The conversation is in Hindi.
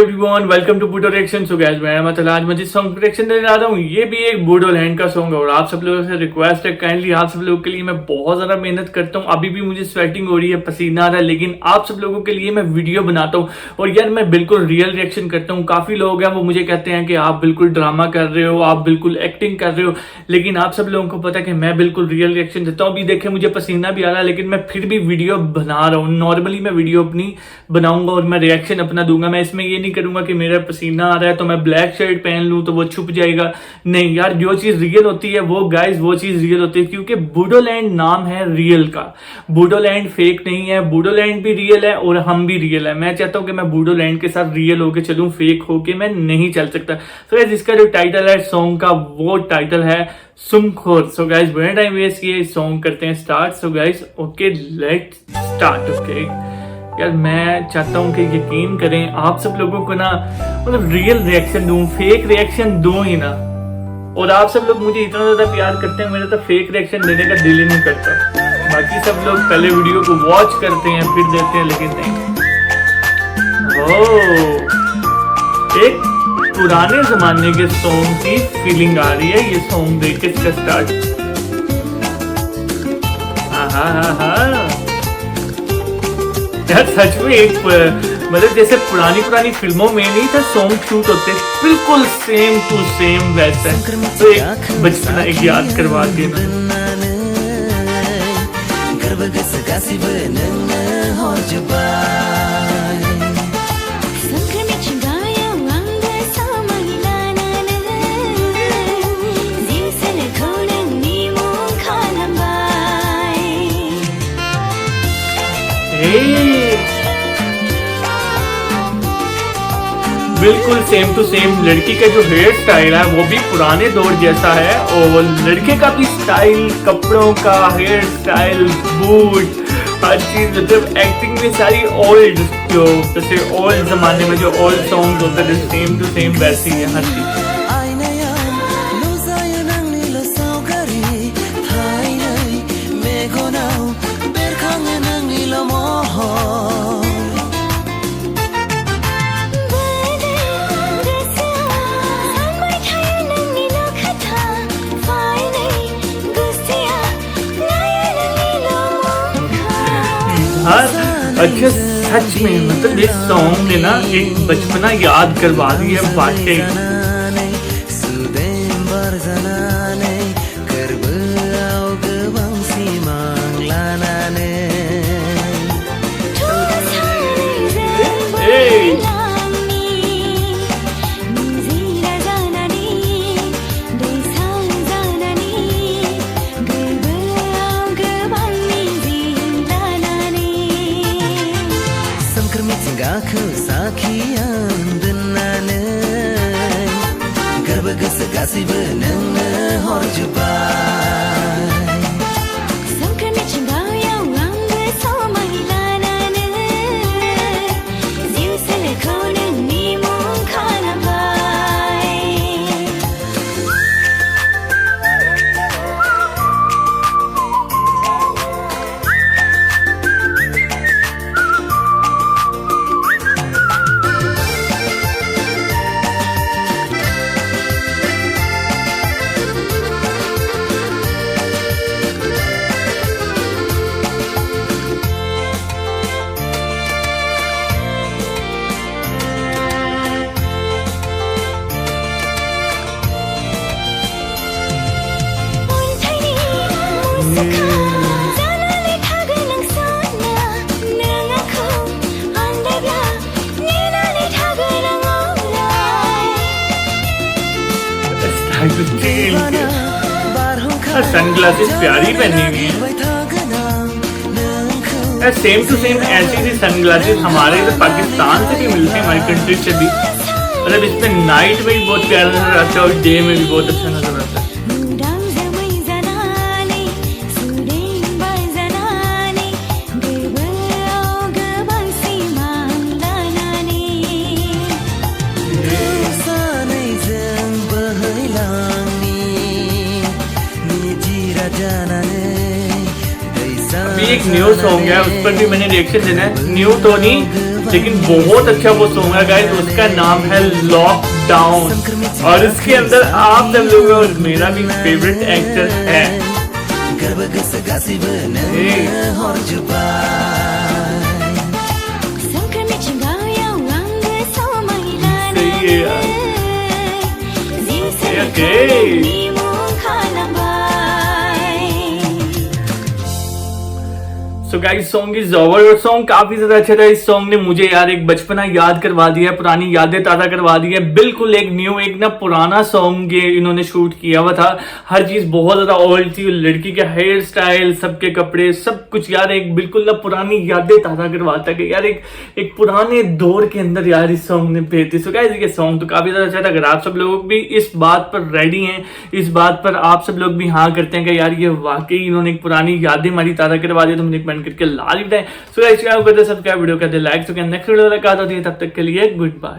एवरीवन वेलकम टू बूडो रिएक्शन। सो गाइस मैं मतलब आज मैं जिस सॉन्ग रिएक्शन देने जा रहा हूँ ये भी एक बूडोलैंड का सॉन्ग है और आप सब लोगों से रिक्वेस्ट है काइंडली आप सब लोगों के लिए मैं बहुत ज्यादा मेहनत करता हूँ। अभी भी मुझे स्वेटिंग हो रही है, पसीना आ रहा है, लेकिन आप सब लोगों के लिए मैं वीडियो बनाता हूँ और यार मैं बिल्कुल रियल रिएक्शन करता हूँ। काफी लोग हैं वो मुझे कहते हैं कि आप बिल्कुल ड्रामा कर रहे हो, आप बिल्कुल एक्टिंग कर रहे हो, लेकिन आप सब लोगों को पता है कि मैं बिल्कुल रियल रिएक्शन देता हूँ। अभी देखे मुझे पसीना भी आ रहा है लेकिन मैं फिर भी वीडियो बना रहा हूँ। नॉर्मली मैं वीडियो अपनी बनाऊंगा और मैं रिएक्शन अपना दूंगा। मैं इसमें ये नहीं करूंगा कि मेरा पसीना आ रहा है तो मैं ब्लैक शर्ट पहन लूं तो वो छुप जाएगा। नहीं यार, जो चीज रियल होती है वो गाइस वो चीज रियल होती है, क्योंकि बूडोलैंड नाम है रियल का। बूडोलैंड फेक नहीं है, बूडोलैंड भी रियल है और हम भी रियल है। मैं चाहता हूं कि मैं बूडोलैंड के साथ रियल होके चलूं, फेक होके मैं नहीं चल सकता। तो गाइस इसका जो टाइटल है सॉन्ग का वो टाइटल है सुमखोर। सो गाइस बिना टाइम वेस्ट किए सॉन्ग करते हैं start. So guys okay let's start. Okay यार मैं चाहता हूँ कि यकीन करें आप सब लोगों को ना, मतलब रियल रिएक्शन दूं, फेक रिएक्शन दूं ही ना। और आप सब लोग मुझे इतना ज्यादा प्यार करते हैं, मेरा तो फेक रिएक्शन देने का दिल ही नहीं करता। बाकी सब लोग पहले वीडियो को वॉच करते हैं फिर देते हैं, लेकिन नहीं। ओह एक पुराने जमाने के सॉन्ग की फीलिंग आ रही है ये सॉन्ग देख के। इसका स्टार्ट यार सच में एक मतलब जैसे पुरानी फिल्मों में नहीं था सॉन्ग शूट होते, बिल्कुल सेम टू सेम वैसा। तो एक बचपना एक याद करवा देना। बिल्कुल सेम टू सेम। लड़की का जो हेयर स्टाइल है वो भी पुराने दौर जैसा है और लड़के का भी स्टाइल, कपड़ों का, हेयर स्टाइल, बूट, हर चीज, मतलब एक्टिंग भी सारी ओल्ड, जो जैसे ओल्ड जमाने में जो ओल्ड सॉन्ग होते थे सेम टू सेम वैसी है हर चीज। अच्छा सच में मतलब इस सॉन्ग ने ना एक बचपना याद करवा दी है वाकई। गासिबो नोंनो हरजोब्बाय सोमखोर मिथिंगायाव आंबो समाय लानानै जिउ सोलेरखौ नोंनि मुं खालामबाय। सनग्लासेस प्यारी पहनी हुई है, सेम टू सेम ऐसी सी सनग्लासेस हमारे इधर पाकिस्तान से भी मिलते हैं, हमारी कंट्री से भी। मतलब इसमें नाइट में भी बहुत प्यारा नजर आता है और डे में भी बहुत अच्छा नजर आता है। अभी एक न्यू सॉन्ग है उस पर भी मैंने रिएक्शन देना है। न्यू तो नहीं लेकिन बहुत अच्छा वो सॉन्ग है गाइस, उसका नाम है लॉकडाउन और इसके अंदर आप सब लोगों और मेरा भी फेवरेट एक्टर है। सही है यार। So guys song is over और सॉन्ग काफी ज्यादा अच्छा था। इस सॉन्ग ने मुझे यार एक बचपना याद करवा दिया, पुरानी यादें ताजा करवा दी है। बिल्कुल एक न्यू एक ना पुराना सॉन्ग ये इन्होंने शूट किया हुआ था, हर चीज बहुत ज्यादा ओल्ड थी, लड़की के हेयर स्टाइल, सबके कपड़े, सब कुछ यार एक बिल्कुल ना पुरानी यादें ताजा करवाता कि यार एक पुराने दौर के अंदर यार इस सॉन्ग ने भेज दी। सो गाइस ये सॉन्ग तो काफी ज्यादा अच्छा था। अगर आप सब लोग भी इस बात पर रेडी हैं, इस बात पर आप सब लोग भी हाँ करते हैं कि यार ये वाकई इन्होंने एक पुरानी यादें हमारी ताजा करवा दी, तो मुझे कमेंट करके लाल बताएं। सो गाइस सब्सक्राइब करते वीडियो करते लाइक, तो नेक्स्ट वीडियो मुलाकात होती है, तब तक के लिए गुड बाय।